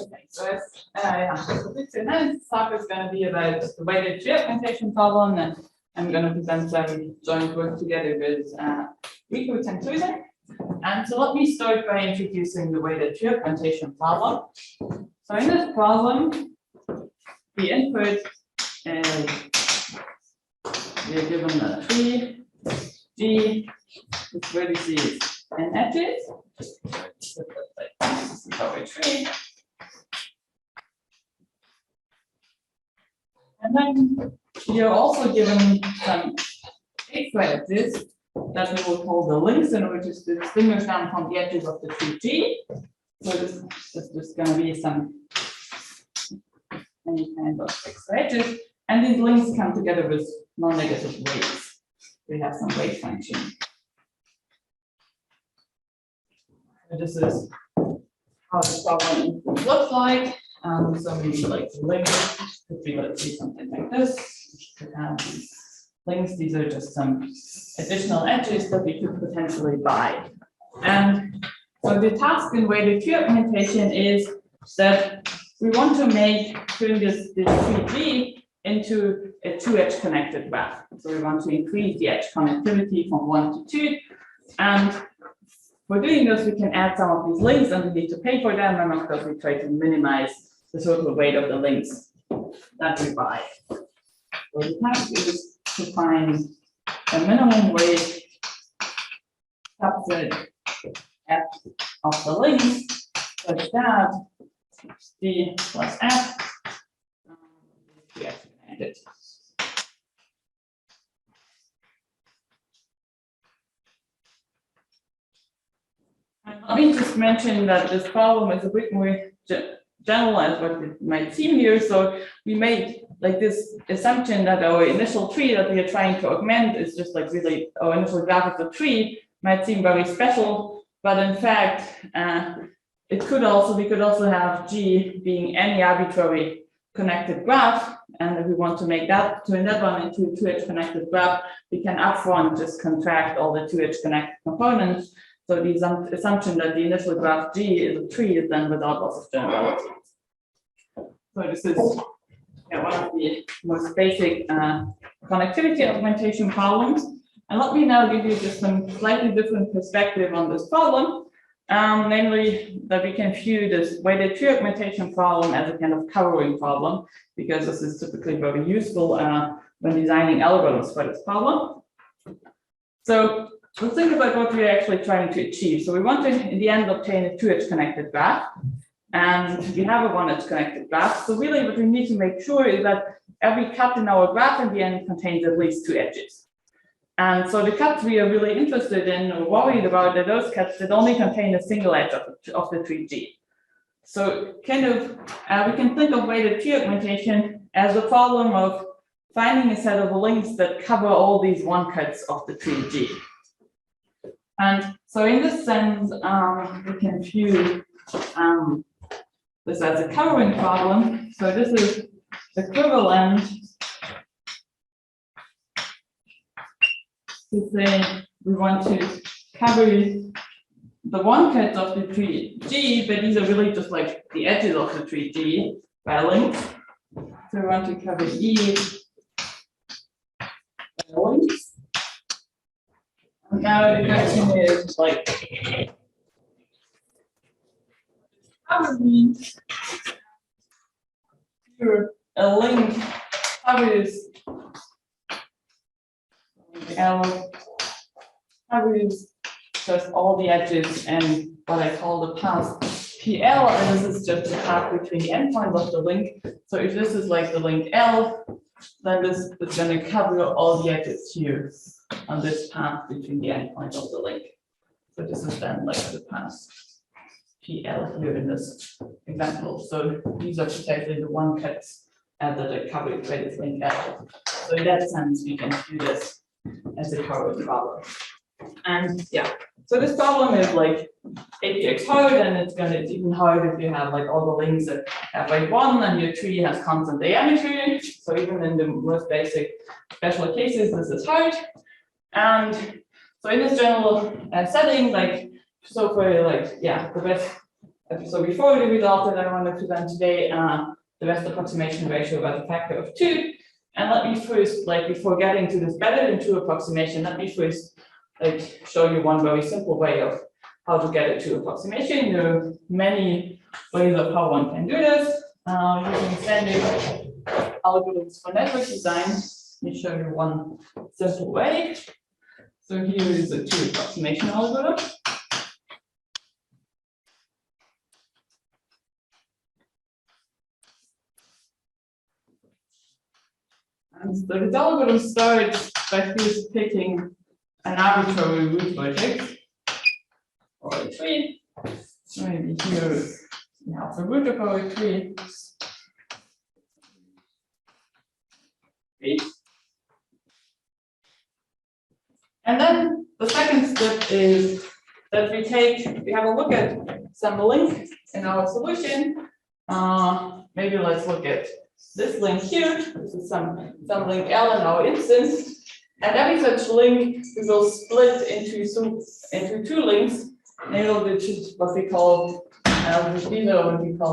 Okay, so so this talk is going to be about the weighted tree augmentation problem, and I'm going to present some joint work together with Rico and Susan. And so let me start by introducing the weighted tree augmentation problem. So in this problem, the input is we're given a tree, G, with vertices and edges. This is our tree. And then you're also given some extra edges that we will call the links in order to distinguish them from the edges of the tree G. So this is just going to be any kind of extra edges. And these links come together with non-negative weights. We have some weight function. So this is how the problem looks like. So maybe like the link could be, let's see, something like this. We could have these links. These are just some additional edges that we could potentially buy. And so the task in weighted tree augmentation is that we want to turn this tree G into a two-edge connected graph. So we want to increase the edge connectivity from 1 to 2. And for doing this, we can add some of these links and we need to pay for them. And of course, we try to minimize the total weight of the links that we buy. So the task is to find a minimum weight subset F of the links such that D plus F is connected. And let me just mention that this problem is a bit more general as what it might seem here. So we made like this assumption that our initial tree that we are trying to augment is just like really our initial graph of the tree might seem very special, but in fact, we could also have G being any arbitrary connected graph. And if we want to turn that one into a two-edge connected graph, we can upfront just contract all the two-edge connected components. So the assumption that the initial graph G is a tree is then without loss of generality. So this is one of the most basic connectivity augmentation problems. And let me now give you just some slightly different perspective on this problem. Namely, that we can view this weighted tree augmentation problem as a kind of covering problem, because this is typically very useful when designing algorithms for this problem. So let's think about what we're actually trying to achieve. So we want to, in the end, obtain a two-edge connected graph. And we have a one-edge connected graph. So really what we need to make sure is that every cut in our graph in the end contains at least two edges. And so the cuts we are really interested in or worried about are those cuts that only contain a single edge of the tree G. So kind of, we can think of weighted tree augmentation as a problem of finding a set of links that cover all these one cuts of the tree G. And so in this sense, we can view this as a covering problem. So this is equivalent to say we want to cover the one cut of the tree G, but these are really just like the edges of the tree G by links. So we want to cover E by links. And now the question is like, probably here a link covers just all the edges and what I call the path PL, and this is just the path between the endpoints of the link. So if this is like the link L, then this is going to cover all the edges here on this path between the endpoints of the link. So this is then like the path PL here in this example. So these are precisely the one cuts that are covered by this link L. So in that sense, we can do this as a covered problem. And yeah, so this problem is like APX hard, and it's even hard if you have like all the links that have like 1 and your tree has constant diameter. So even in the most basic special cases, this is hard. And so in this general setting, like so for like the best So before the result that I want to present today, the best approximation ratio was a factor of 2. And let me first, like before getting to this better than 2 approximation, let me first like show you one very simple way of how to get a 2 approximation. There are many ways of how one can do this. Using standard algorithms for network design. Let me show you one simple way. So here is a 2 approximation algorithm. And so this algorithm starts by first picking an arbitrary root vertex or a tree. So maybe here we have the root of our tree. And then the second step is that we have a look at some link in our solution. Maybe let's look at this link here. This is some link L in our instance. And every such link we will split into 2 links. Namely, which is what we call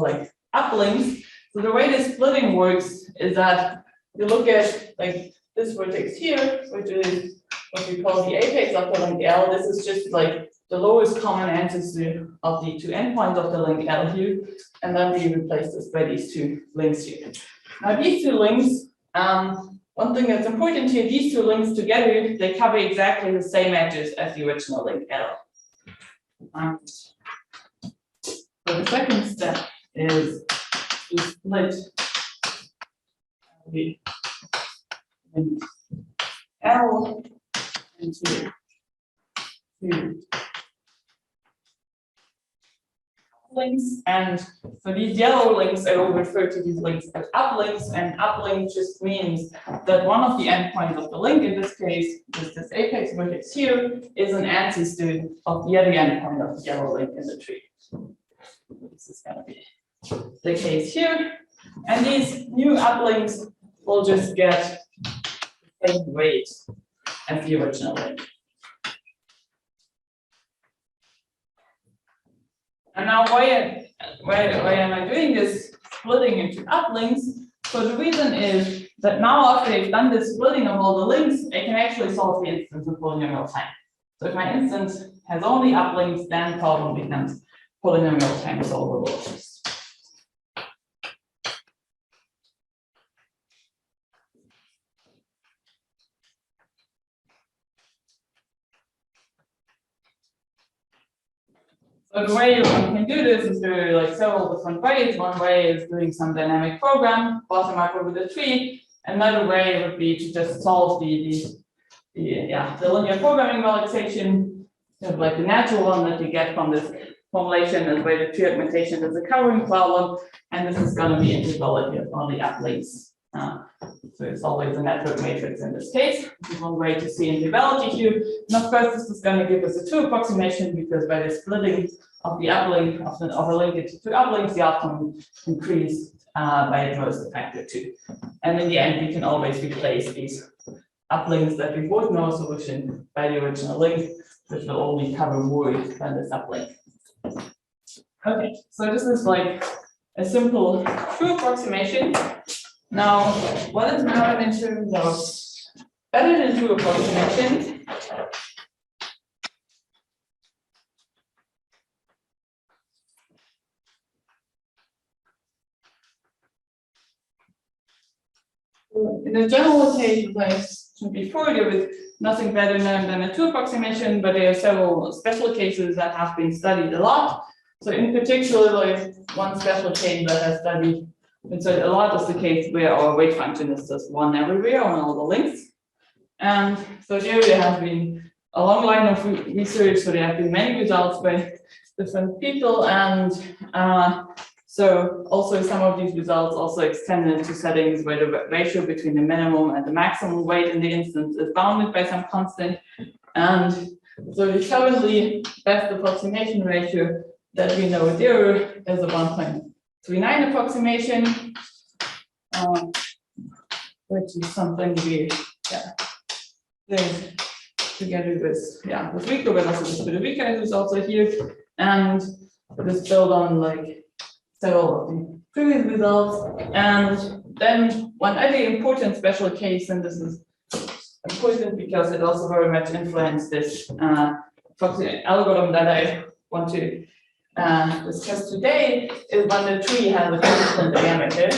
like uplinks. So the way the splitting works is that you look at like this vertex here, which is what we call the apex of the link L. This is just like the lowest common ancestor of the 2 endpoints of the link L here. And then we replace this by these 2 links here. Now these 2 links, one thing that's important here, these 2 links together, they cover exactly the same edges as the original link L. So the second step is to split the link L into 2 links, and for these yellow links, I will refer to these links as uplinks, and uplink just means that one of the endpoints of the link, in this case, this apex vertex here, is an ancestor of the other endpoint of the yellow link in the tree. This is going to be the case here, and these new uplinks will just get the same weight as the original link. And now why am I doing this splitting into uplinks? So the reason is that now after I've done this splitting of all the links, I can actually solve the instance in polynomial time. So if my instance has only uplinks, then the problem becomes polynomial time solvable. So the way one can do this is there are like several different ways. One way is doing some dynamic program, bottom up over the tree. Another way would be to just solve the linear programming relaxation, like the natural one that you get from this formulation is where the tree augmentation is a covering problem, and this is going to be integral of only uplinks. So it's always a network matrix in this case. This is one way to see integrality here. And of course, this is going to give us a 2 approximation because by the splitting of the uplink of a link into 2 uplinks, the outcome increased by at most a factor 2. And in the end, we can always replace these uplinks that we both know a solution by the original link, which will only cover more than this uplink. Okay, so this is like a simple 2 approximation. Now, what is known in terms of better than 2 approximations? In the general case, as I mentioned before, there is nothing better known than a 2 approximation, but there are several special cases that have been studied a lot. So in particular, like one special case that has studied a lot is the case where our weight function is just 1 everywhere on all the links. And so here there has been a long line of research, so there have been many results by different people, and so also some of these results also extended to settings where the ratio between the minimum and the maximum weight in the instance is bounded by some constant. And so the currently best approximation ratio that we know there is a 1.39 approximation, which is something we did together with with Rico, but also with Federica, who's also here. And this build on like several of the previous results. And then one other important special case, and this is important because it also very much influenced this algorithm that I want to discuss today, is when the tree has a constant diameter.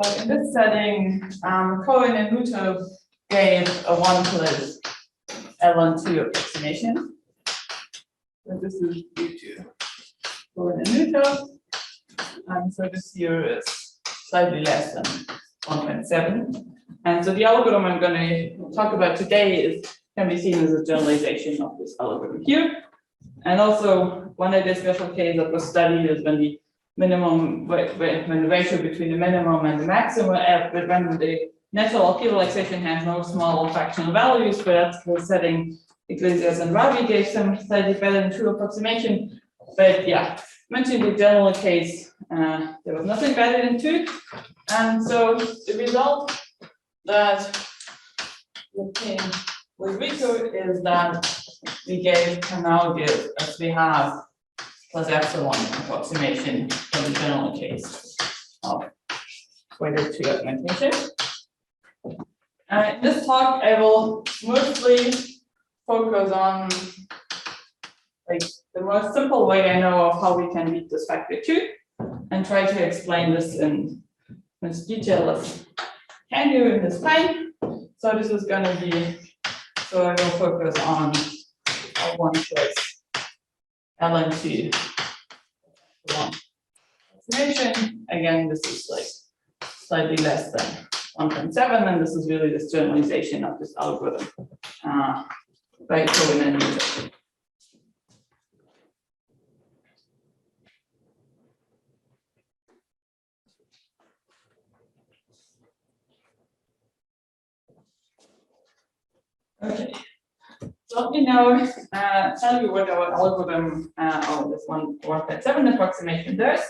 So in this setting, Cohen and Nuto gave a 1 plus ln2 approximation. So this is due to Cohen and Nuto. And so this here is slightly less than 1.7. And so the algorithm I'm going to talk about today can be seen as a generalization of this algorithm here. And also one of the special cases that was studied is when the minimum, when the ratio between the minimum and the maximum, but when the natural alkyl relaxation has no small fractional values, but that's the setting Iglesias and Ravi gave some slightly better than true approximation. But yeah, mentioned the general case, there was nothing better than 2. And so the result that we came with Rico is that we can now give, as we have, plus epsilon approximation for the general case of weighted tree augmentation. In this talk, I will mostly focus on like the most simple way I know of how we can beat this factor 2, and try to explain this in as detail as can do in this time. So this is going to be, so I will focus on 1 plus ln2 approximation. Again, this is like slightly less than 1.7, and this is really this generalization of this algorithm by Cohen and Nuto. Okay, so let me now tell you what our algorithm or this 1.7 approximation does.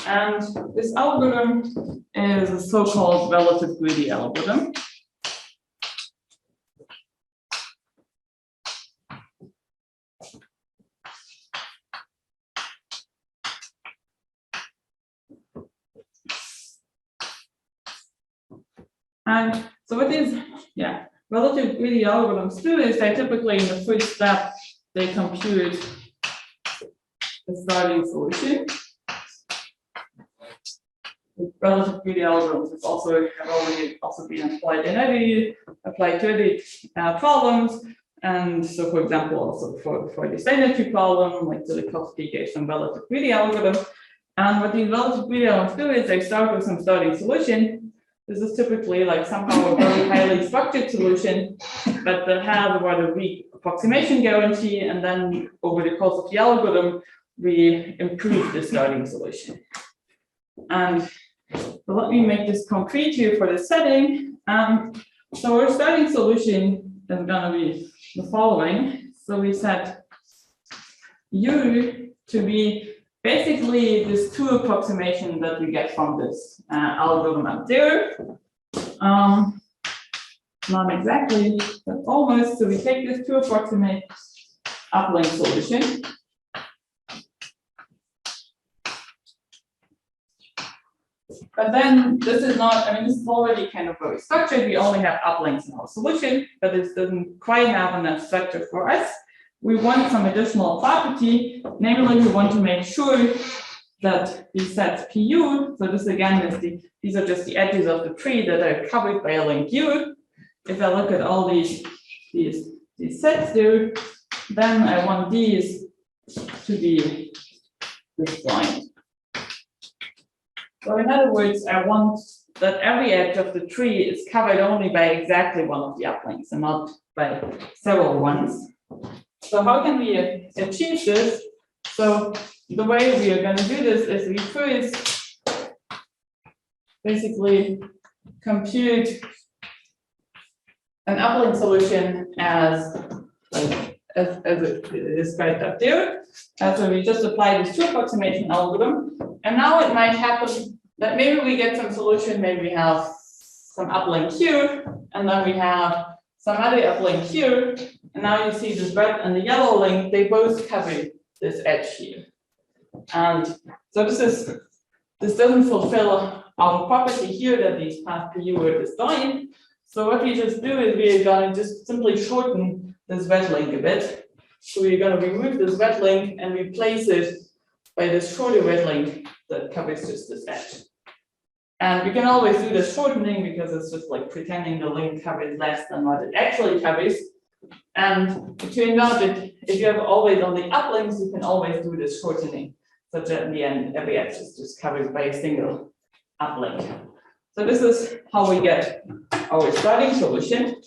And this algorithm is a so-called relative greedy algorithm. And so what these relative greedy algorithms do is they typically, in the first step, they compute the starting solution. The relative greedy algorithms have already been applied in applied to other problems. And so, for example, also for the standard tree problem, like Zilikovsky gave some relative greedy algorithm. And what these relative greedy algorithms do is they start with some starting solution. This is typically like somehow a very highly structured solution, but that has a rather weak approximation guarantee. And then over the course of the algorithm, we improve the starting solution. And so let me make this concrete here for the setting. So our starting solution is going to be the following. So we set U to be basically this 2 approximation that we get from this algorithm up there. Not exactly, but almost. So we take this 2 approximate uplink solution. But then this is not, this is already kind of very structured. We only have uplinks in our solution, but this doesn't quite have enough structure for us. We want some additional property, namely we want to make sure that these sets PU, so this again is these are just the edges of the tree that are covered by a link U. If I look at all these sets there, then I want these to be this point. So in other words, I want that every edge of the tree is covered only by exactly one of the uplinks and not by several ones. So how can we achieve this? So the way we are going to do this is we first basically compute an uplink solution as it is described up there. So we just apply this 2 approximation algorithm. And now it might happen that maybe we get some solution, maybe we have some uplink here, and then we have some other uplink here, And now you see this red and the yellow link, they both cover this edge here. And so this doesn't fulfill our property here that these path PU are disjoint. So what we just do is we're going to just simply shorten this red link a bit. So we're going to remove this red link and replace it by this shorter red link that covers just this edge. And we can always do the shortening because it's just like pretending the link covers less than what it actually covers. And it turns out that if you have always on the uplinks, you can always do this shortening, such that in the end, every edge is just covered by a single uplink. So this is how we get our starting solution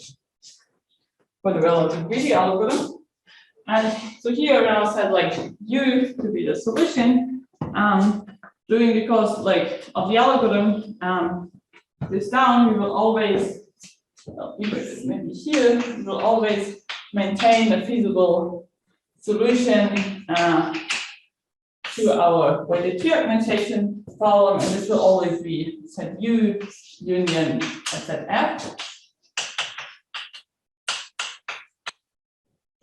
for the relative greedy algorithm. And so here I now said like U to be the solution, doing because like of the algorithm, this down, we will always, maybe here, we will always maintain a feasible solution to our weighted tree augmentation problem, and this will always be set U union set F.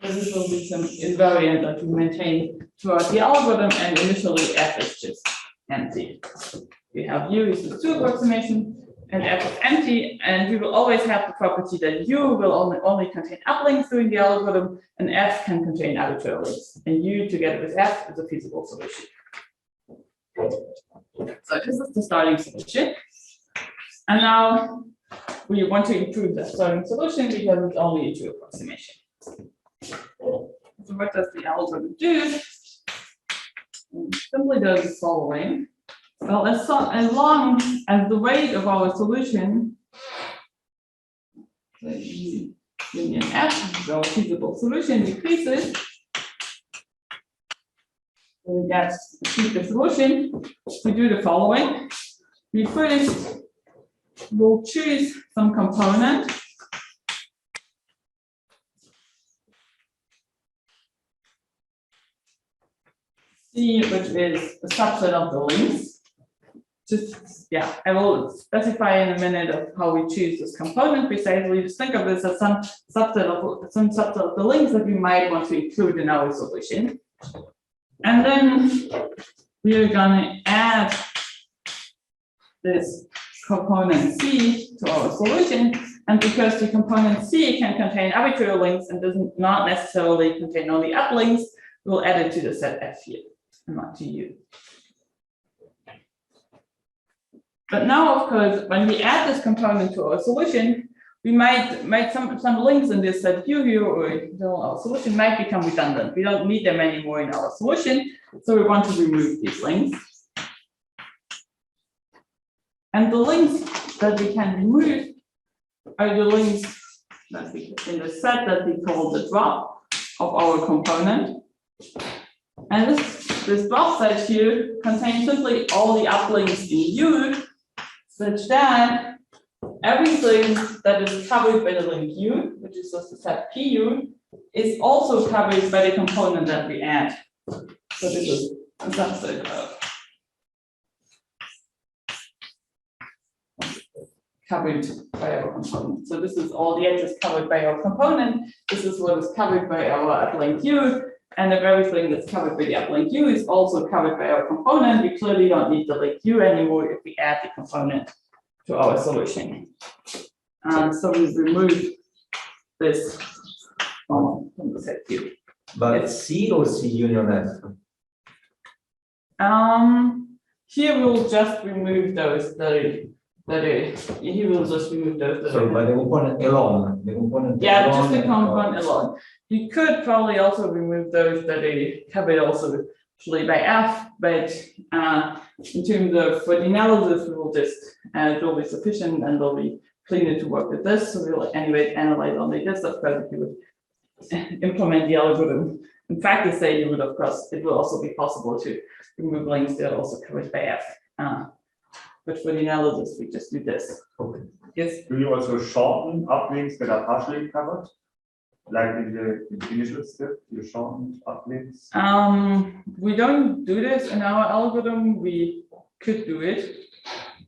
So this will be some invariant that we maintain throughout the algorithm, and initially F is just empty. We have U is the 2 approximation, and F is empty, and we will always have the property that U will only contain uplinks during the algorithm, and F can contain arbitrary links. And U together with F is a feasible solution. So this is the starting solution. And now we want to improve that starting solution because it's only a 2 approximation. So what does the algorithm do? It simply does the following. Well, as long as the weight of our solution, the union F, our feasible solution, decreases, we get achieve the solution. We do the following. We first will choose some component. C, which is a subset of the links. Just, yeah, I will specify in a minute of how we choose this component precisely. Just think of this as some subset of the links that we might want to include in our solution. And then we are going to add this component C to our solution. And because the component C can contain arbitrary links and does not necessarily contain only uplinks, we'll add it to the set F here, and not to U. But now, of course, when we add this component to our solution, we might make some links in this set U here, or our solution might become redundant. We don't need them anymore in our solution, so we want to remove these links. And the links that we can remove are the links that we in the set that we call the drop of our component. And this drop set here contains simply all the uplinks in U, such that everything that is covered by the link U, which is just the set PU, is also covered by the component that we add. So this is a subset of covered by our component. So this is all the edges covered by our component. This is what is covered by our uplink U. And if everything that's covered by the uplink U is also covered by our component, we clearly don't need the link U anymore if we add the component to our solution. So we remove this from the set U. But it's C or C union F? Here we'll just remove those he will just remove those. So by the component alone, Yeah, just the component alone. You could probably also remove those that are covered also actually by F, but in terms of for the analysis, we will just it will be sufficient and will be cleaner to work with this. So we'll anyway analyze only this. Of course, if you would implement the algorithm in practice, say you would, of course, it will also be possible to remove links that are also covered by F. But for the analysis, we just do this. Okay. Yes. Do you also shorten uplinks that are partially covered? Like in the initial step, you shorten uplinks? We don't do this in our algorithm. We could do it.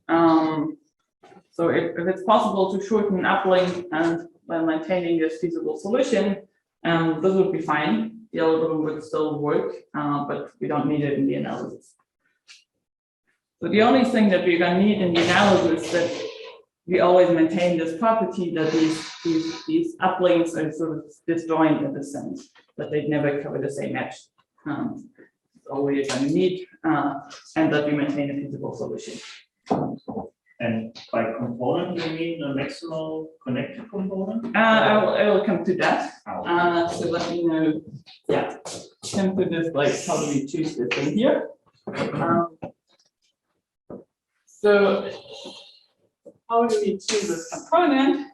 So if it's possible to shorten an uplink and while maintaining this feasible solution, This would be fine. The algorithm would still work, but we don't need it in the analysis. So the only thing that we're going to need in the analysis is that we always maintain this property that these uplinks are sort of disjoint in the sense that they never cover the same edge. That's all we're going to need, and that we maintain a feasible solution. And by component, you mean a maximal connected component? I will come to that. So let me know. Yeah, come to this. Like, how do we choose this thing here? So how do we choose this component?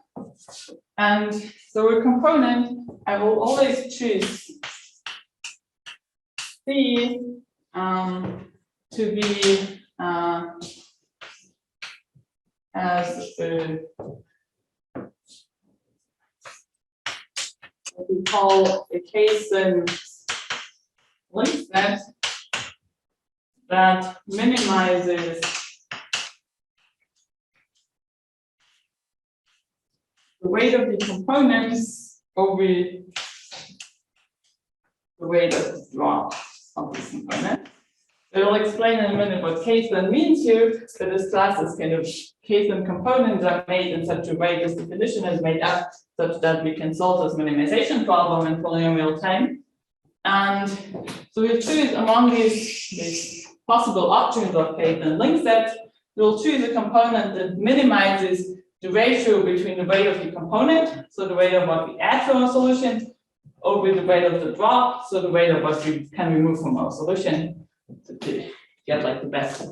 And so a component, I will always choose C to be as what we call a case in link set that minimizes the weight of the components over the weight of the drop of this component. I will explain in a minute what case-then means here, but this class is kind of case-then components are made in such a way, this definition is made up such that we can solve this minimization problem in polynomial time. And so we choose among these possible options of case-then link sets, we'll choose a component that minimizes the ratio between the weight of the component, so the weight of what we add to our solution, over the weight of the drop, so the weight of what we can remove from our solution, to get like the best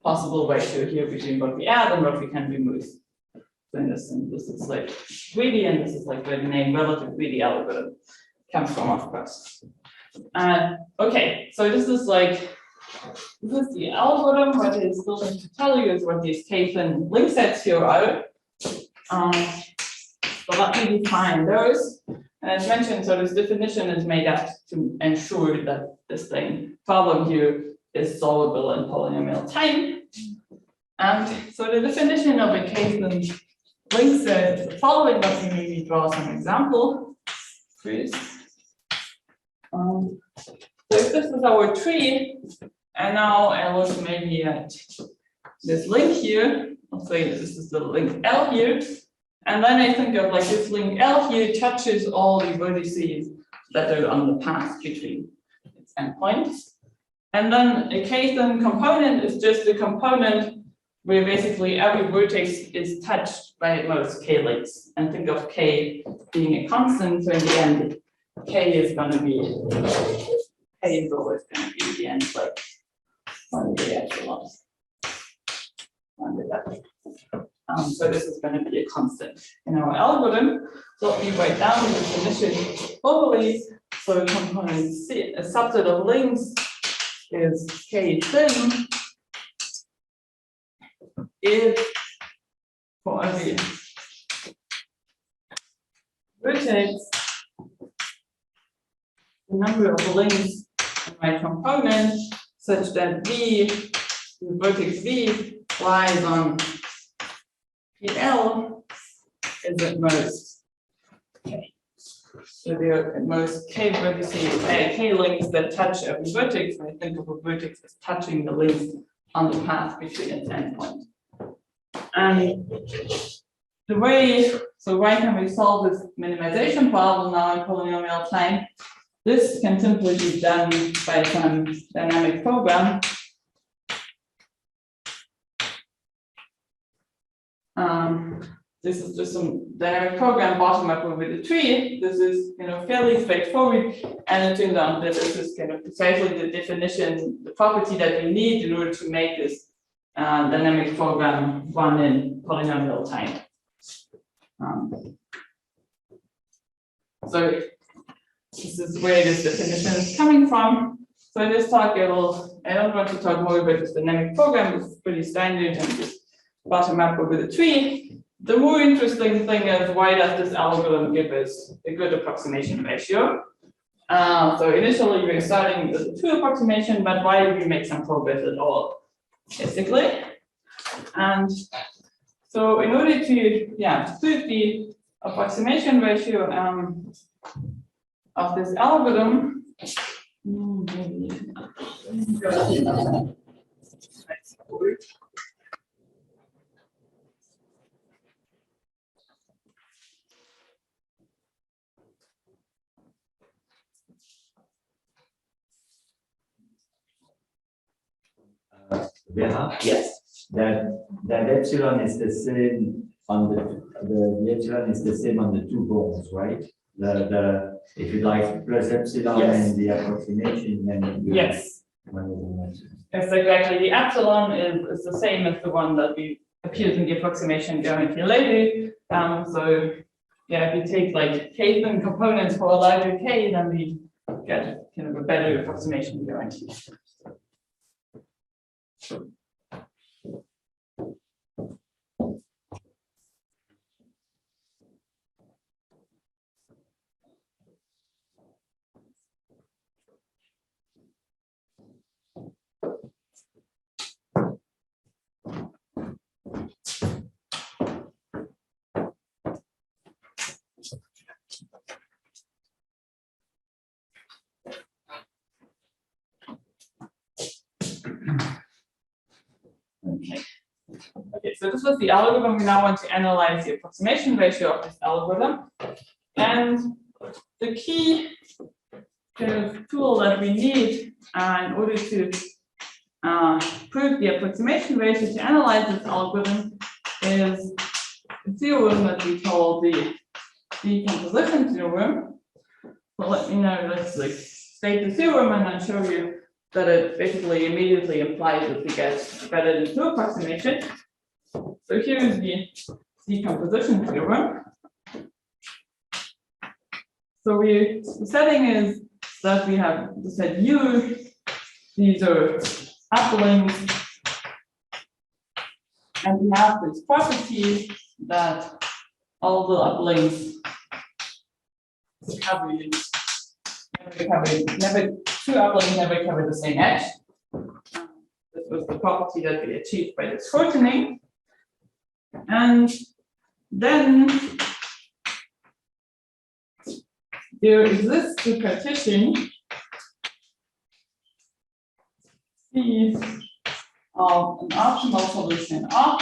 possible ratio here between what we add and what we can remove. So in this sense, this is like greedy, and this is like where the name relative greedy algorithm comes from, of course. Okay, so this is the algorithm. What it is still going to tell you is what these case-then link sets here are. So let me define those. And as mentioned, so this definition is made up to ensure that this problem here is solvable in polynomial time. And so the definition of a case-then link set is the following. Let me maybe draw some example first. So if this is our tree, and now I look maybe at this link here, let's say this is the link L here, and then I think of like this link L here touches all the vertices that are on the path between its endpoints. And then a case-then component is just a component where basically every vertex is touched by at most k links. And think of k being a constant, so in the end, k is going to be, k is always going to be the end, like one of the echelons. So this is going to be a constant in our algorithm. So let me write down the definition globally. So a component C, a subset of links is k thin if for every vertex the number of links in my component such that V, the vertex V, lies on PL is at most k. So there are at most k vertices, k links that touch every vertex. I think of a vertex as touching the links on the path between its endpoints. And the way, so why can we solve this minimization problem now in polynomial time? This can simply be done by some dynamic program. This is just some dynamic program bottom up over the tree. This is fairly straightforward, and it turns out that this is kind of precisely the definition, the property that you need in order to make this dynamic program run in polynomial time. So this is where this definition is coming from. So in this talk, I don't want to talk more about this dynamic program. It's pretty standard and just bottom up over the tree. The more interesting thing is, why does this algorithm give us a good approximation ratio? So initially we're starting with a 2 approximation, but why do we make some progress at all, basically? And so in order to prove the approximation ratio, of this algorithm. Vera, Yes. that epsilon is the same on the epsilon is the same on the two bones, right? If you like plus epsilon Yes. and the approximation, then you Yes. Yes, exactly. The epsilon is the same as the one that we appears in the approximation guarantee later. So yeah, if you take like k-thin components for a larger k, then we get kind of a better approximation guarantee. Okay, so this was the algorithm. We now want to analyze the approximation ratio of this algorithm. And the key kind of tool that we need in order to prove the approximation ratio to analyze this algorithm is a theorem that we call the decomposition theorem. So let me know, let's like state the theorem and then show you that it basically immediately implies that we get better than two approximation. So here's the decomposition theorem. So the setting is that we have the set U, these are applings, and we have this property that all the applings two applings never cover the same edge. This was the property that we achieved by this shortening. And then there exists a partition C of an optimal solution up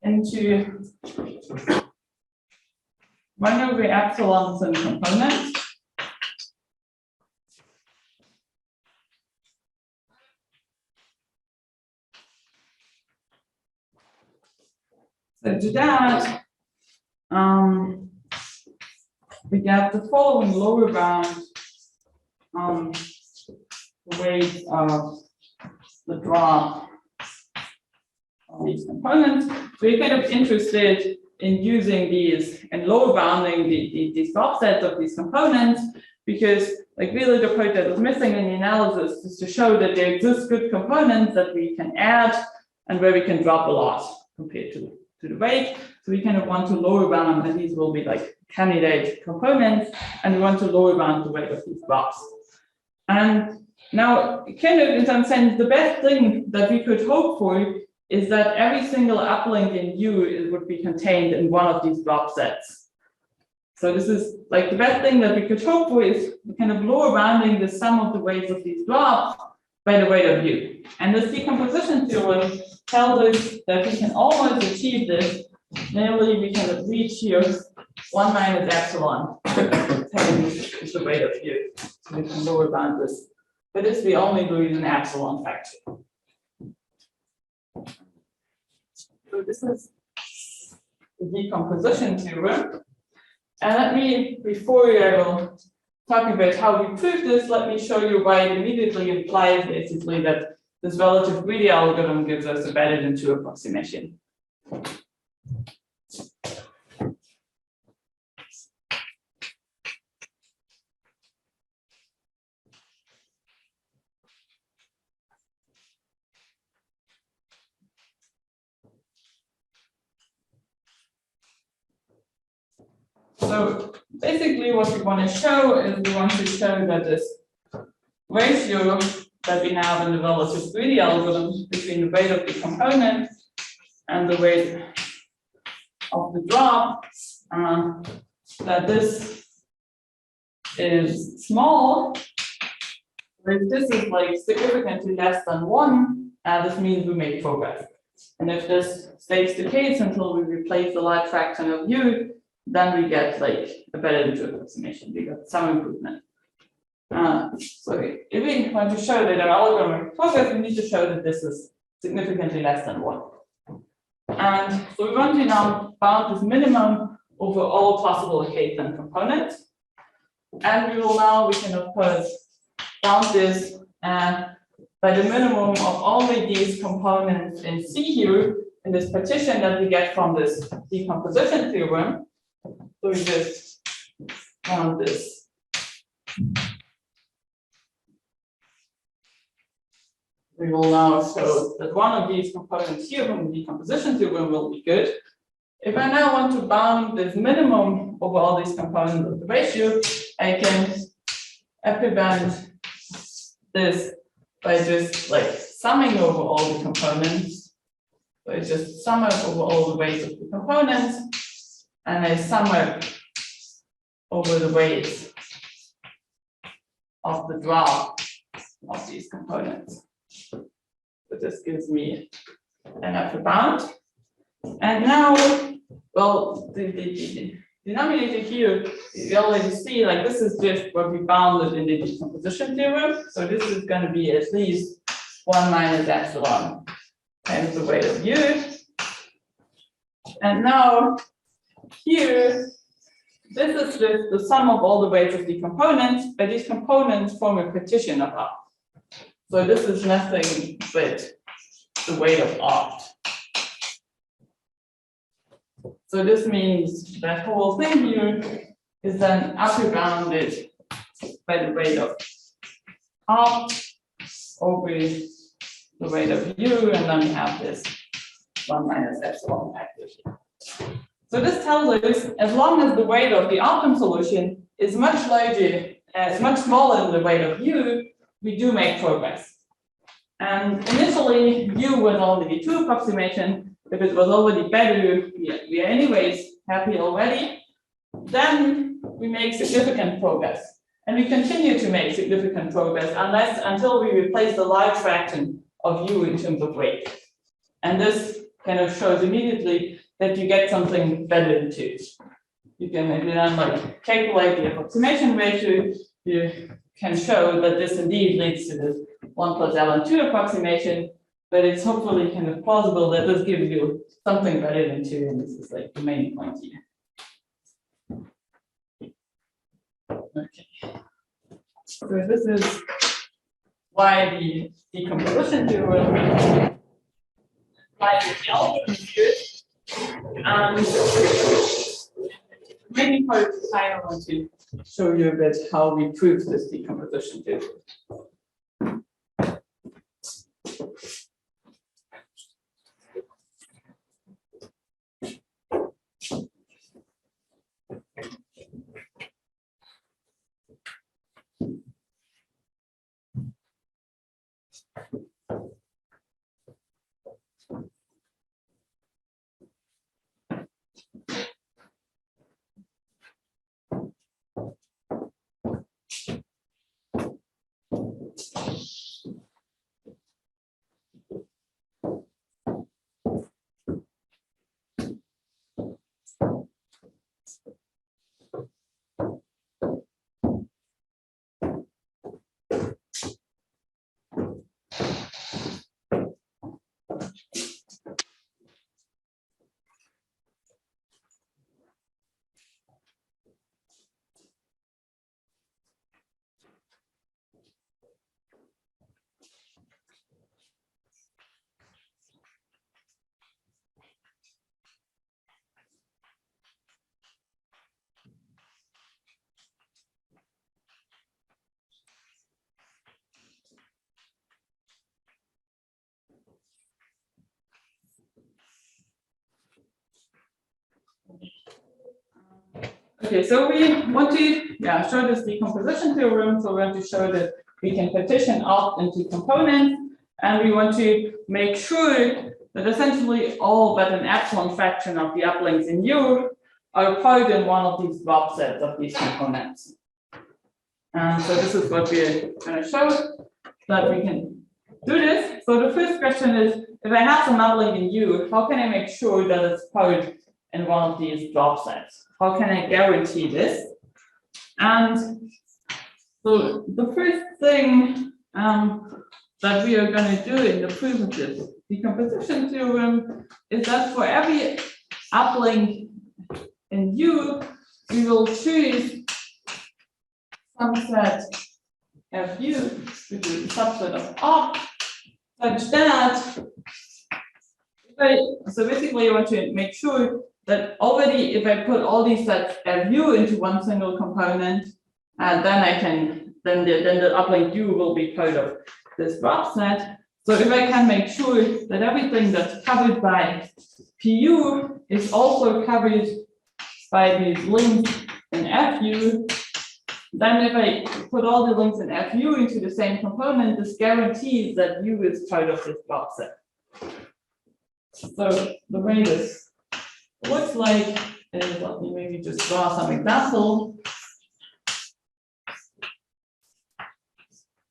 into 1 over epsilons and components. So to that, we get the following lower bound weight of the drop of these components. We're kind of interested in using these and lower bounding these drop sets of these components, because like really the part that was missing in the analysis is to show that there exist good components that we can add and where we can drop a lot compared to the weight. So we kind of want to lower bound, and these will be like candidate components, and we want to lower bound the weight of these drops. And now, kind of in some sense, the best thing that we could hope for is that every single uplink in U would be contained in one of these drop sets. So this is like the best thing that we could hope for is kind of lower bounding the sum of the weights of these drops by the weight of U. And this decomposition theorem tells us that we can almost achieve this, namely we can reach here 1 minus epsilon is the weight of U. So we can lower bound this. But this we only do use an epsilon factor. So this is the decomposition theorem. And let me, before I will talk about how we prove this, let me show you why it immediately implies basically that this relative greedy algorithm gives us a better than 2 approximation. So basically what we want to show is we want to show that this ratio that we have in the relative greedy algorithm between the weight of the component and the weight of the drop that this is small, if this is like significantly less than 1, this means we make progress. And if this stays the case until we replace the large fraction of u, then we get like a better neutral approximation. We got some improvement. So if we want to show that an algorithm makes progress, we need to show that this is significantly less than 1. And so we want to now bound this minimum over all possible case and components. And we can of course bound this by the minimum of only these components in C here in this partition that we get from this decomposition theorem. So we just bound this. We will now show that one of these components here from the decomposition theorem will be good. If I now want to bound this minimum over all these components of the ratio, I can equiband this by just like summing over all the components. So I just sum up over all the weights of the components, and I sum up over the weights of the draw of these components. So this gives me an upper bound. And now, well, the denominator here, you already see, like this is just what we bounded in the decomposition theorem. So this is going to be at least 1 minus epsilon times the weight of u. And now here, this is just the sum of all the weights of the components, but these components form a partition of R. So this is nothing but the weight of R. So this means that whole thing here is then upper bounded by the weight of R over the weight of u, and then we have this 1 minus epsilon factor here. So this tells us as long as the weight of the optimum solution is much larger, much smaller than the weight of u, we do make progress. And initially, u was only the 2 approximation. If it was already better, we are anyways happy already. Then we make significant progress. And we continue to make significant progress until we replace the large fraction of u in terms of weight. And this kind of shows immediately that you get something better than 2. You can then like calculate the approximation ratio. You can show that this indeed leads to this 1 plus ln 2 approximation, but it's hopefully kind of plausible that this gives you something better than 2, and this is like the main point here. Okay. So this is why the decomposition theorem, why the algorithm is good. And maybe for the time I want to show you a bit how we prove this decomposition theorem. Okay, so we want to show this decomposition theorem. So we want to show that we can partition opt into components, and we want to make sure that essentially all but an epsilon fraction of the uplinks in U are part in one of these drop sets of these components. And so this is what we're going to show, that we can do this. So the first question is, if I have some uplink in U, how can I make sure that it's part in one of these drop sets? How can I guarantee this? And so the first thing that we are going to do in the proof of this decomposition theorem is that for every uplink in U, we will choose some set Fu, which is a subset of op, such that so basically I want to make sure that already if I put all these sets Fu into one single component, then the uplink U will be part of this drop set. So if I can make sure that everything that's covered by Pu is also covered by these links in Fu, then if I put all the links in Fu into the same component, this guarantees that U is part of this drop set. So the way this looks like is, let me maybe just draw some example.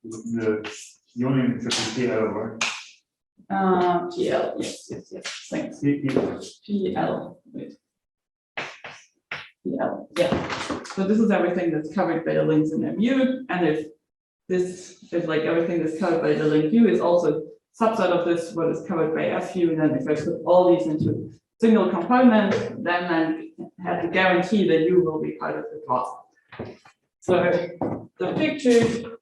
The union triple PL, right? PL, yes, thanks. PL, wait. PL, yeah. So this is everything that's covered by the links in Mu, and if this is like everything that's covered by the link U is also subset of this, what is covered by Fu, and then if I put all these into a single component, then I have to guarantee that U will be part of the drop. So the picture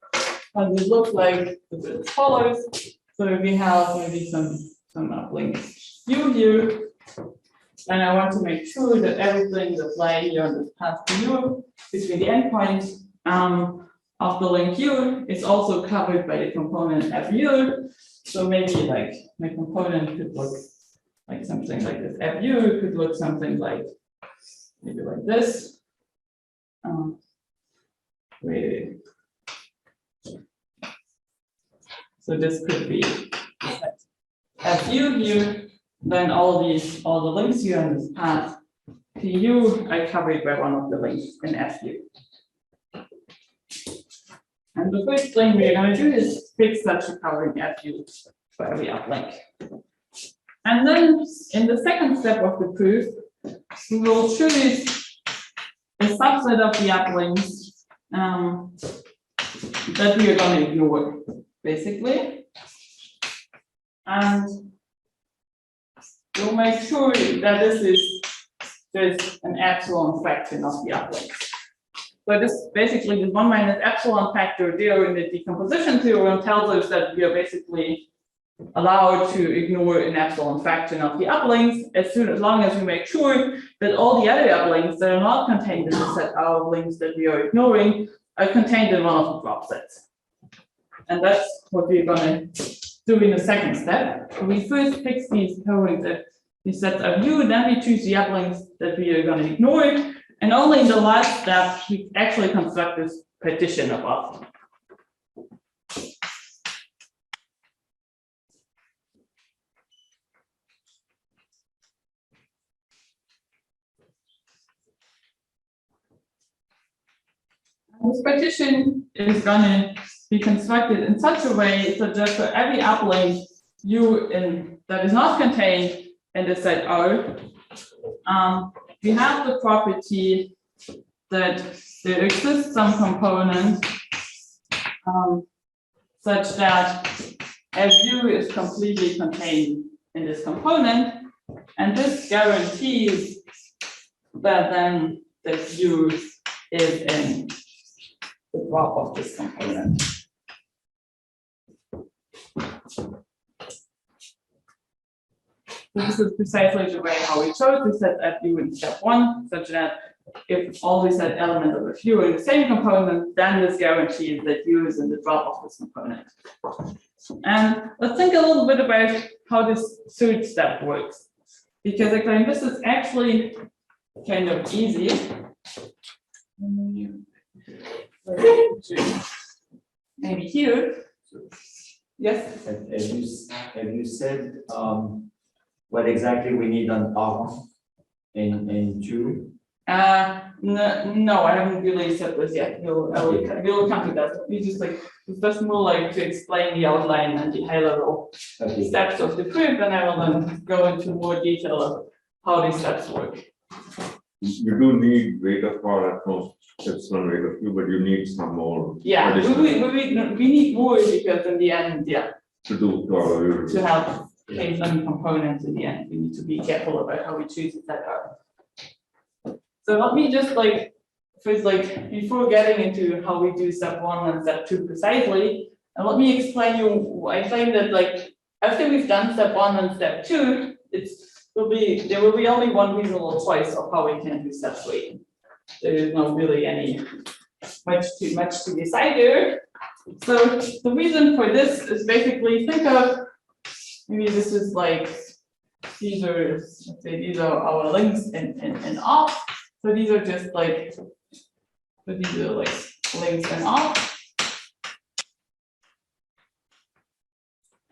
and it looks like as follows. So we have maybe some uplinks U here, and I want to make sure that everything that's lying here on this path to U between the endpoints of the link U is also covered by the component Fu. So maybe like my component could look like something like this. Fu could look something like maybe like this. So this could be Fu here, then all the links here on this path Pu are covered by one of the links in Fu. And the first thing we're going to do is fix such a covering Fu for every uplink. And then in the second step of the proof, we will choose a subset of the uplinks that we are going to ignore, basically. And we'll make sure that this is just an epsilon fraction of the uplinks. So this basically the 1 minus epsilon factor there in the decomposition theorem tells us that we are basically allowed to ignore an epsilon fraction of the uplinks as long as we make sure that all the other uplinks that are not contained in the set of links that we are ignoring are contained in one of the drop sets. And that's what we're going to do in the second step. We first fix these covering these sets of U, then we choose the uplinks that we are going to ignore. And only in the last step, we actually construct this partition above. And this partition is going to be constructed in such a way so that for every uplink U that is not contained in the set O, we have the property that there exists some component such that Fu is completely contained in this component, and this guarantees that then that U is in the drop of this component. So this is precisely the way how we chose to set Fu in step 1, such that if all we set elements of Fu in the same component, then this guarantees that U is in the drop of this component. And let's think a little bit about how this third step works, because I claim this is actually kind of easy. Maybe here. Yes. Have you said what exactly we need on R in 2? No, I haven't really said this yet. We'll come to that. We just like, it's just more like to explain the outline and the high level steps of the proof, and I will then go into more detail of how these steps work. You do need Vega for at most epsilon Vega Q, but you need some more. Yeah, we need more because in the end, yeah, to have case-learning components in the end, we need to be careful about how we choose it that are. So let me just like, first like, before getting into how we do step 1 and step 2 precisely, and let me explain you, I claim that like, after we've done step 1 and step 2, there will be only one reasonable choice of how we can do step 3. There is not really any much to decide there. So the reason for this is basically, think of, maybe this is like, these are, let's say these are our links in off. So these are just like, links in off.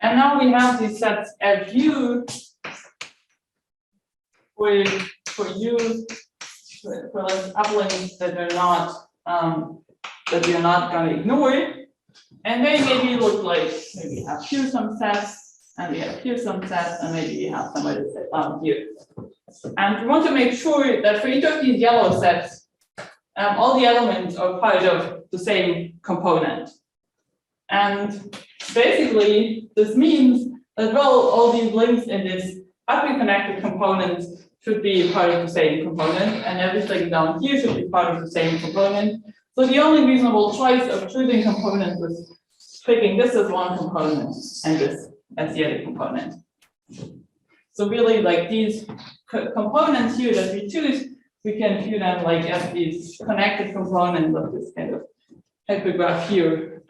And now we have these sets FU for like uplinks that are not that you're not going to ignore. And they maybe look like, maybe have here some sets, and we have here some sets, and maybe we have some other set down here. And we want to make sure that for each of these yellow sets, all the elements are part of the same component. And basically, this means that, well, all these links in this upper connected component should be part of the same component, and everything down here should be part of the same component. So the only reasonable choice of choosing components is picking this as one component and this as the other component. So really, like these components here that we choose, we can view them like as these connected components of this kind of hypergraph here.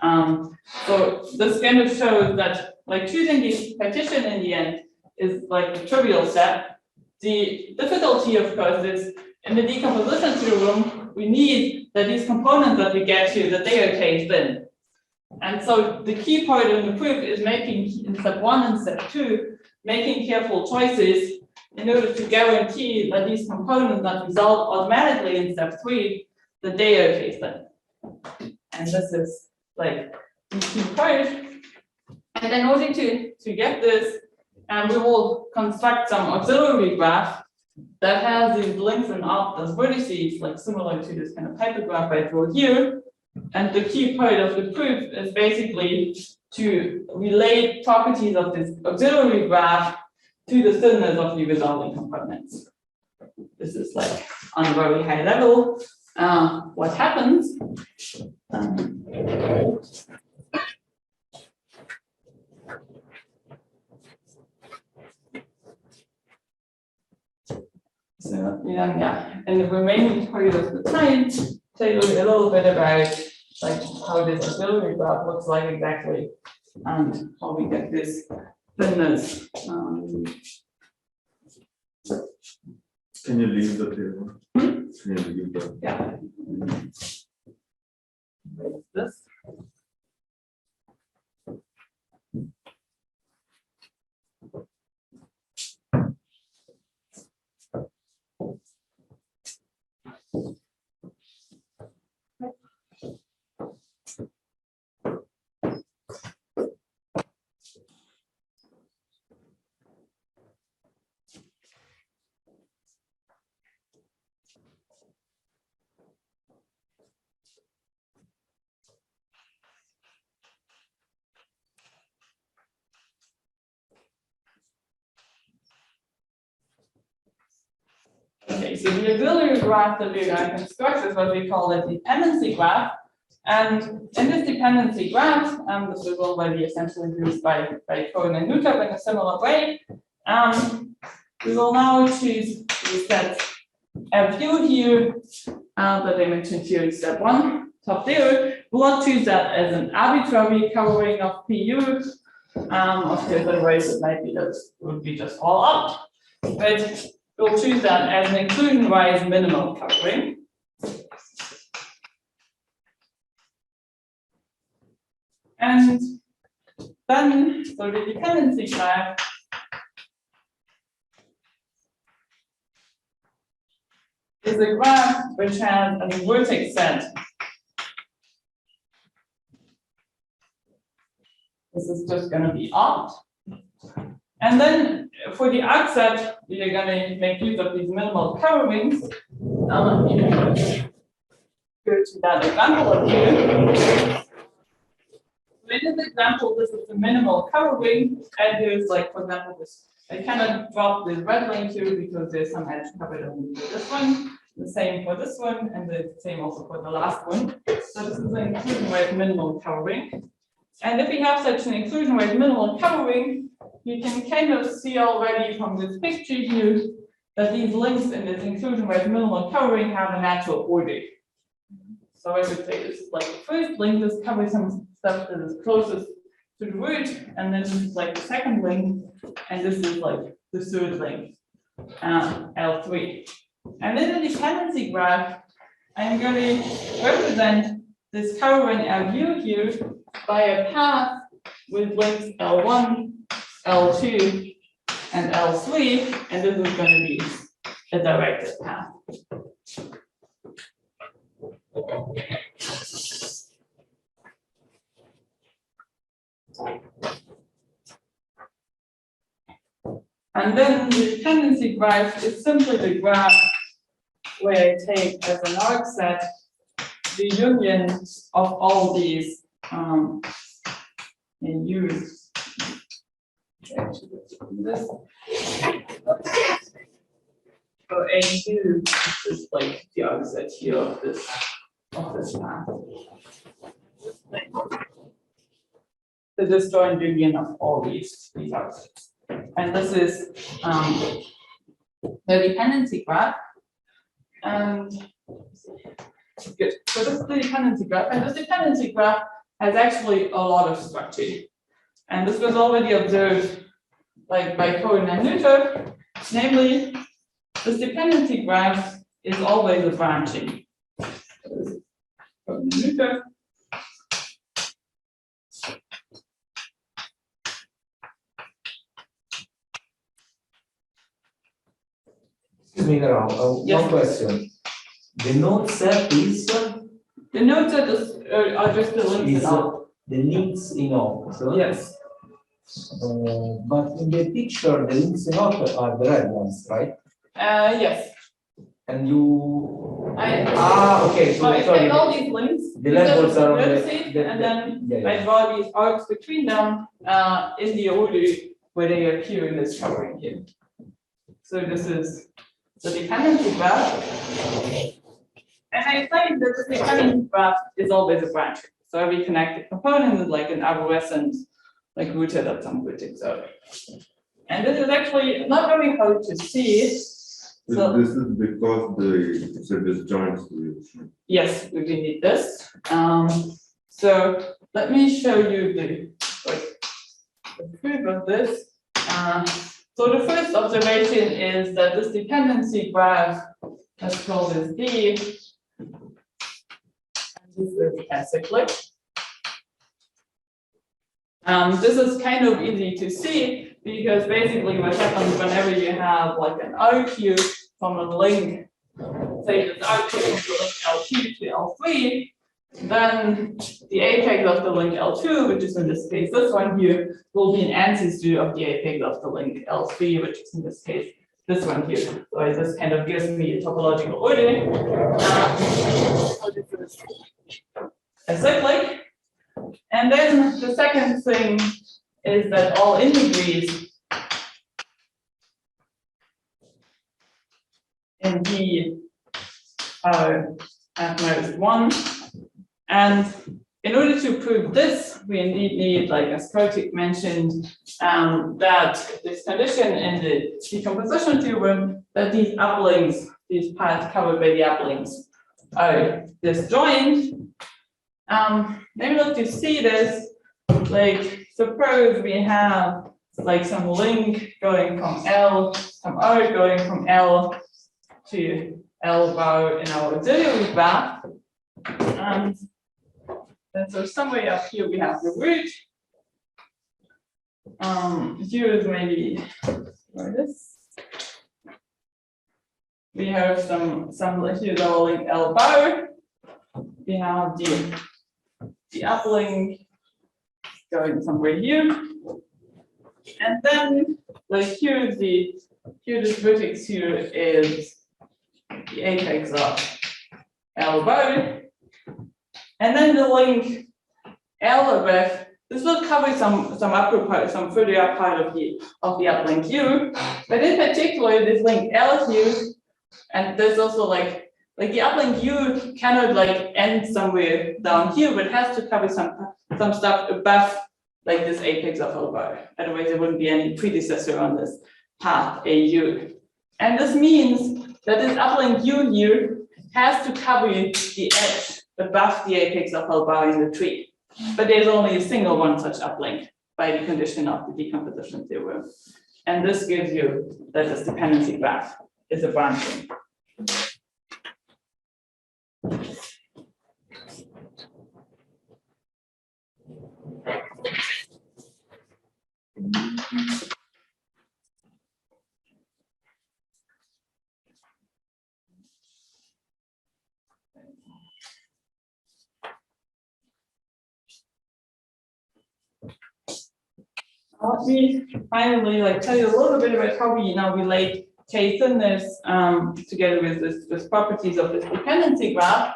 So this kind of shows that like choosing this partition in the end is like the trivial step. The difficulty, of course, is in the decomposition theorem, we need that these components that we get here, that they are caged in. And so the key part in the proof is making, in step 1 and step 2, making careful choices in order to guarantee that these components that result automatically in step 3, that they are caged in. And this is like the key part. And in order to get this, we will construct some auxiliary graph that has these links and off as vertices, like similar to this kind of hypergraph I drew here. And the key part of the proof is basically to relate properties of this auxiliary graph to the thinness of the resolving components. This is like on a very high level. What happens? So yeah, and the remaining part of the time, tell you a little bit about like how this auxiliary graph looks like exactly, and how we get this thinness. Can you leave the table? Can you leave the? Yeah. This. Okay, so the auxiliary graph that we're going to construct is what we call a dependency graph. And in this dependency graph, this is already essentially used by Cohen and Newton in a similar way. We will now choose the set FU here that I mentioned here in step 1, top there. We will choose that as an arbitrary covering of PU. Of course, otherwise it might be just would be just all up. But we'll choose that as an inclusion-wise minimal covering. And then, so the dependency graph is is a graph which has a vertex set. This is just going to be opt. And then for the arc set, we are going to make use of these minimal coverings. Go to that example up here. In this example, this is the minimal covering, and here's like, for example, this. I cannot drop this red link here because there's some edge covered on this one. The same for this one, and the same also for the last one. So this is an inclusion rate minimal covering. And if we have such an inclusion rate minimal covering, you can kind of see already from this picture here that these links in this inclusion rate minimal covering have a natural order. So I would say this is like the first link, this covers some stuff that is closest to the root, and then this is like the second link, and this is like the third link, L3. And in the dependency graph, I'm going to represent this covering LU here by a path with links L1, L2, and L3, and this is going to be a directed path. And then the dependency graph is simply the graph where I take as an arc set the union of all these and use this. So A2 is like the arc set here of this path. The disjoint union of all these arc sets. And this is the dependency graph. And good. So this is the dependency graph. And this dependency graph has actually a lot of structure. And this was already observed like by Cohen and Noether. Namely, this dependency graph is always a branching. Cohen and Noether. Excuse me, Vera, Yes. one question. The node set is? The node set is, are just the links Is in all. the links in all. So, Yes. But in the picture, the links in all are the red ones, right? Yes. And you. Okay. So I sorry. take all these links. The red ones are on and then yeah. I draw these arcs between them in the order where they appear in this covering here. So this is the dependency graph. And I explained that this dependency graph is always a branch. So every connected component is like an arborescent, like rooted at some vertex. And this is actually not very hard to see. So this is because it's a disjoint solution. yes, we need this. So let me show you the proof of this. So the first observation is that this dependency graph, let's call this D, and this is acyclic. This is kind of easy to see because basically what happens whenever you have like an arc here from a link, say this arc here from the link L2 to L3, then the apex of the link L2, which is in this case this one here, will be an ancestor of the apex of the link L3, which is in this case this one here. So this kind of gives me a topological order. So this is acyclic. And then the second thing is that all integers in D are at most 1. And in order to prove this, we indeed need, like as Kartik mentioned, that this condition in the decomposition theorem that these uplinks, these paths covered by the uplinks, are disjoint. Maybe look to see this, like suppose we have like some link going from L, some R going from L to L bar in our auxiliary graph. And so somewhere up here we have the root. Here is maybe this. we have some here's our link L bar. We have the uplink going somewhere here. And then like here this vertex here is the apex of L bar. And then the link L above, this will cover some upper part, some further up part of the uplink U. But in particular, this link L here, and there's also like the uplink U cannot like end somewhere down here, but has to cover some stuff above like this apex of L bar. Otherwise, there wouldn't be any predecessor on this path AU. And this means that this uplink U here has to cover the edge above the apex of L bar in the tree. But there's only a single one such uplink by the condition of the decomposition theorem. And this gives you that this dependency graph is a branching. Let me finally tell you a little bit about how we now relate k-thinness together with this properties of this dependency graph.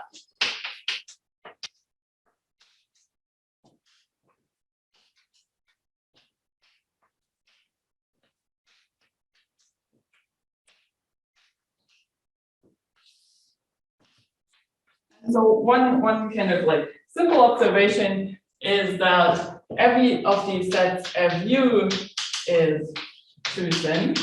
So one kind of simple observation is that every of these sets of U is too thin.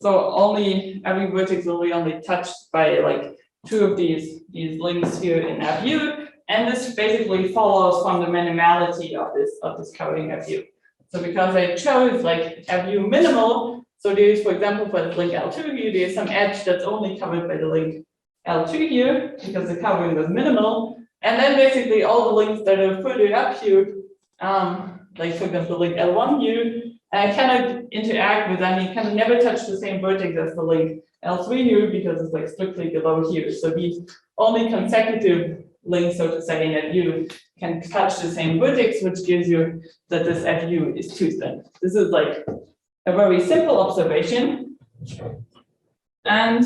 So only every vertex will be only touched by two of these links here in FU, and this basically follows from the minimality of this covering FU. So because I chose FU minimal, so there is, for example, for the link L2 here, there is some edge that's only covered by the link L2 here because the covering was minimal, and then basically all the links that are further up here, like for example link L1 here, cannot interact with any, can never touch the same vertex as the link L3 here because it's strictly below here. So these only consecutive links, so to say, in FU can touch the same vertex, which gives you that this FU is too thin. This is a very simple observation. And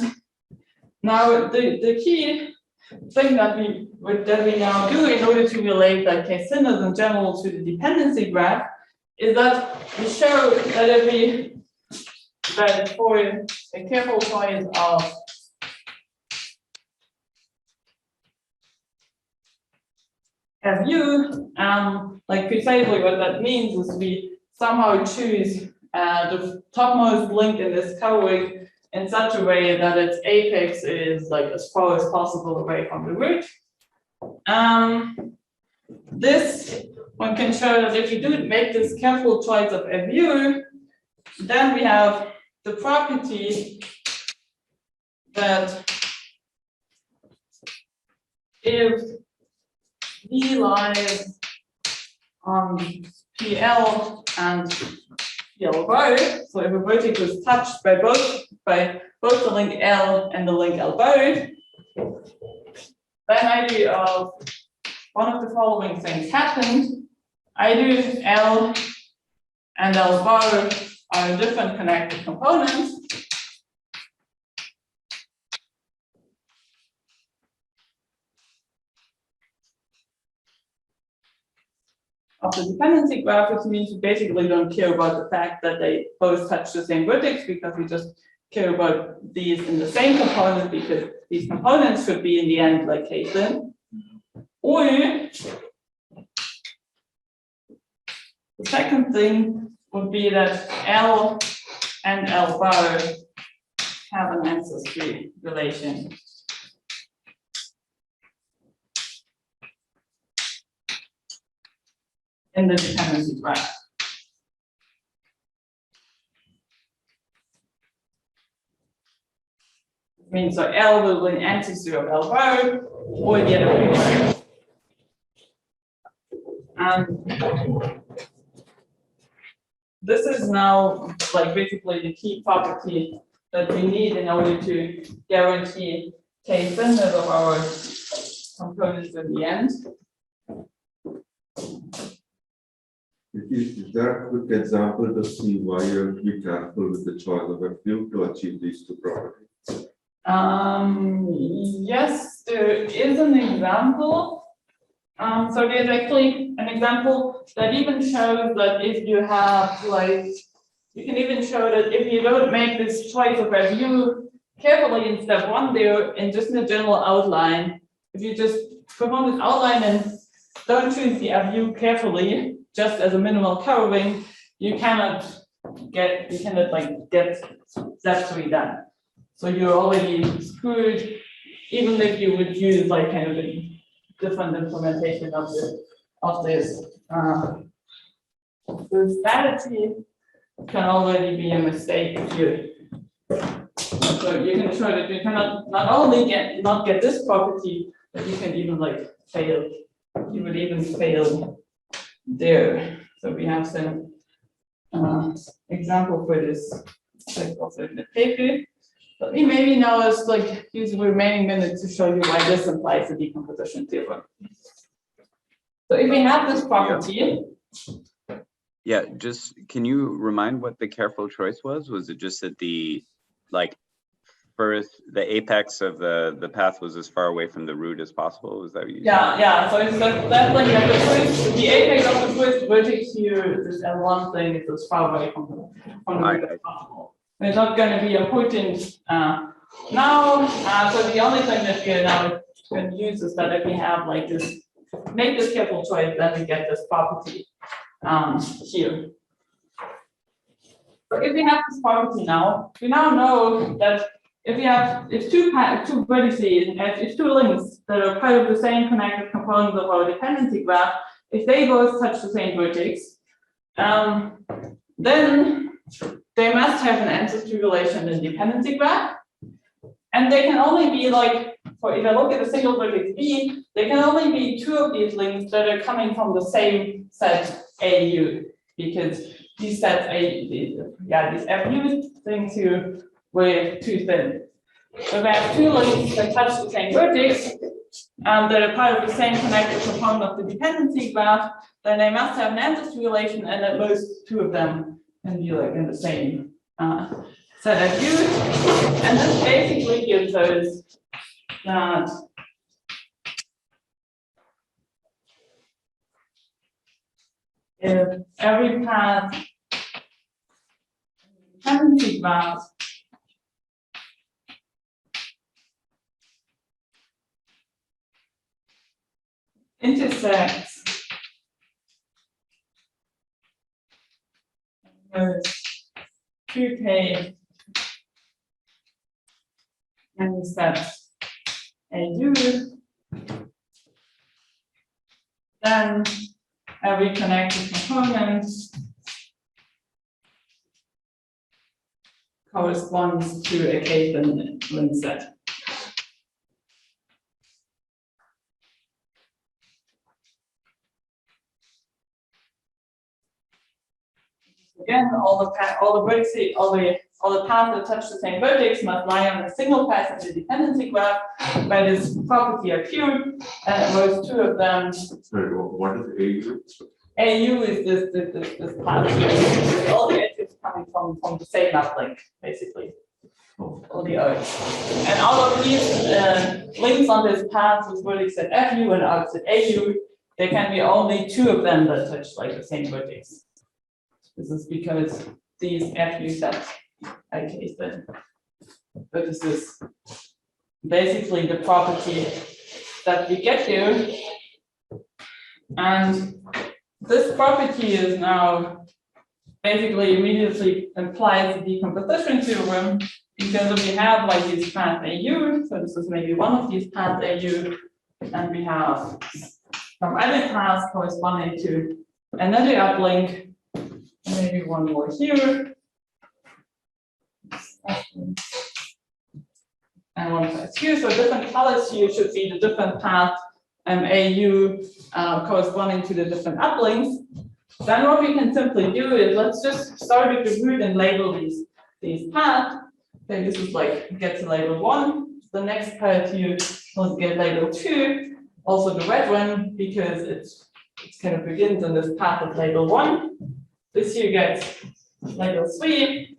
now the key thing that we now do in order to relate k-thinness in general to the dependency graph is that we show that for a careful choice of FU, precisely what that means is we somehow choose the topmost link in this covering in such a way that its apex is as far as possible away from the root. This one can show that if you do make this careful choice of FU, then we have the property that if V lies on PL and PL bar, so if a vertex is touched by both the link L and the link L bar, then either of one of the following things happened. Either L and L bar are different connected components, of the dependency graph, which means we basically don't care about the fact that they both touch the same vertex, because we just care about these in the same component, because these components should be in the end k-thin. Or the second thing would be that L and L bar have an ancestry relation. In the dependency graph. It means so L will be an ancestor of L bar or the other way around. And this is now basically the key property that we need in order to guarantee k-fitness of our components in the end. Is there a quick example to see why you have to be careful with the choice of a few to achieve these two properties? Yes, there is an example. So there's actually an example that even shows that if you have like, you can even show that if you don't make this choice of a view carefully in step one there, and just in the general outline, if you just perform this outline and don't choose the view carefully, just as a minimal covering, you cannot get step 3 done. So you're already screwed, even if you would use like kind of a different implementation of this. The strategy can already be a mistake here. So you can show that you cannot not only not get this property, but you can even like fail. You would even fail there. So we have some example for this, like also in the paper. But we maybe now is like use the remaining minutes to show you why this implies the decomposition theorem. So if we have this property. Yeah, just can you remind what the careful choice was? Was it just that the like first the apex of the path was as far away from the root as possible? Was that what you said? Yeah. So it's that like the apex of the first vertex here, this L1 thing is as far away from the root as possible. It's not going to be important now. So the only thing that we are now going to use is that if we have like this, make this careful choice, then we get this property here. So if we have this property now, we now know that if two vertices, if two links that are part of the same connected components of our dependency graph, if they both touch the same vertex, then they must have an ancestry relation in dependency graph. And they can only be like, for if I look at a single vertex B, there can only be two of these links that are coming from the same set AU, because these sets these FU things here were too thin. So if I have two links that touch the same vertex, that are part of the same connected component of the dependency graph, then they must have an ancestry relation, and at most two of them can be like in the same set of views. And this basically gives us that if every path dependency graph intersects with 2k and sets AU, then every connected component corresponds to a k-thin link set. Again, all the vertices, all the paths that touch the same vertex must lie on a single path in the dependency graph by this property occurred, and at most two of them. Sorry, what is AU? AU is this path here. All the edges coming from the same uplink, basically. All the edges. And all of these links on this path with vertex at FU and arcs at AU, there can be only two of them that touch like the same vertex. This is because these FU sets are k-thin. But this is basically the property that we get here. And this property is now basically immediately implies the decomposition theorem, because if we have like these paths AU, so this is maybe one of these paths AU, and we have some other paths corresponding to another uplink. Maybe one more here. And one path here. So different colors here should be the different paths AU corresponding to the different uplinks. Then what we can simply do is let's just start with the root and label these paths. Okay, this is like gets label 1. The next part here will get label 2. Also the red one, because it's kind of begins on this path of label 1. This here gets label 3,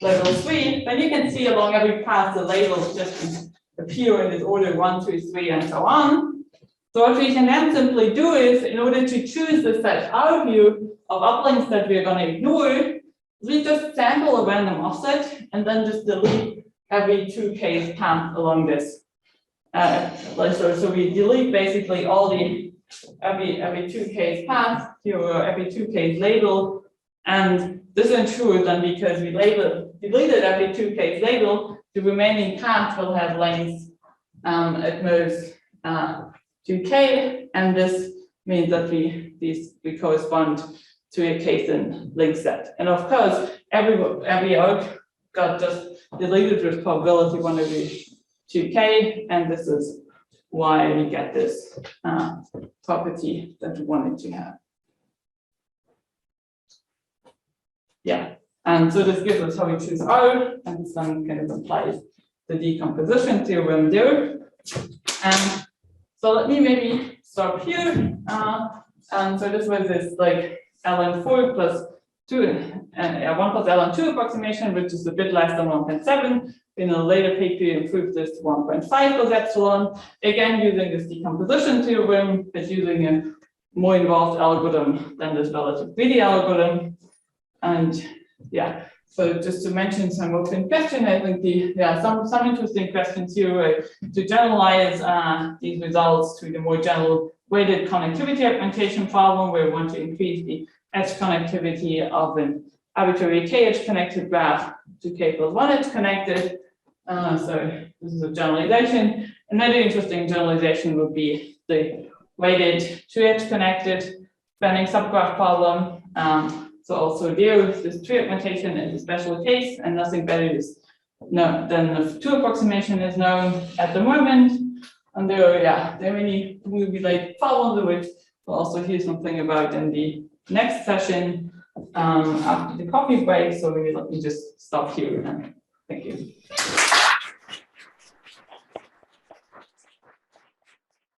label 3. Then you can see along every path the labels just appear in this order 1, 2, 3, and so on. So what we can then simply do is, in order to choose the set out here of uplinks that we're going to ignore, we just sample a random offset and then just delete every 2K's path along this. So we delete basically all the every 2K's path here, or every 2K's label, and this ensures then, because we deleted every 2K's label, the remaining path will have lengths at most 2K, and this means that we correspond to a case-in link set. And of course, every arc got just deleted with probability 1 over 2K, and this is why we get this property that we wanted to have. Yeah, and so this gives us how we choose R, and this then kind of applies the decomposition theorem there. And so let me maybe stop here. And so this was this like ln4 plus 2, 1 plus ln2 approximation, which is a bit less than 1.7. In a later paper, you improved this to 1.5 plus epsilon, again using this decomposition theorem, but using a more involved algorithm than this relative greedy algorithm. And yeah, so just to mention some open question, I think some interesting questions here to generalize these results to the more general weighted connectivity augmentation problem, where we want to increase the edge connectivity of an arbitrary k-edge connected graph to k plus 1 edge connected. So this is a generalization. Another interesting generalization would be the weighted 2-edge connected spanning subgraph problem. So also there, this tree augmentation is a special case, and nothing better than the 2 approximation is known at the moment. And there are many will be like problems which we'll also hear something about in the next session after the coffee break. So maybe let me just stop here. Thank you.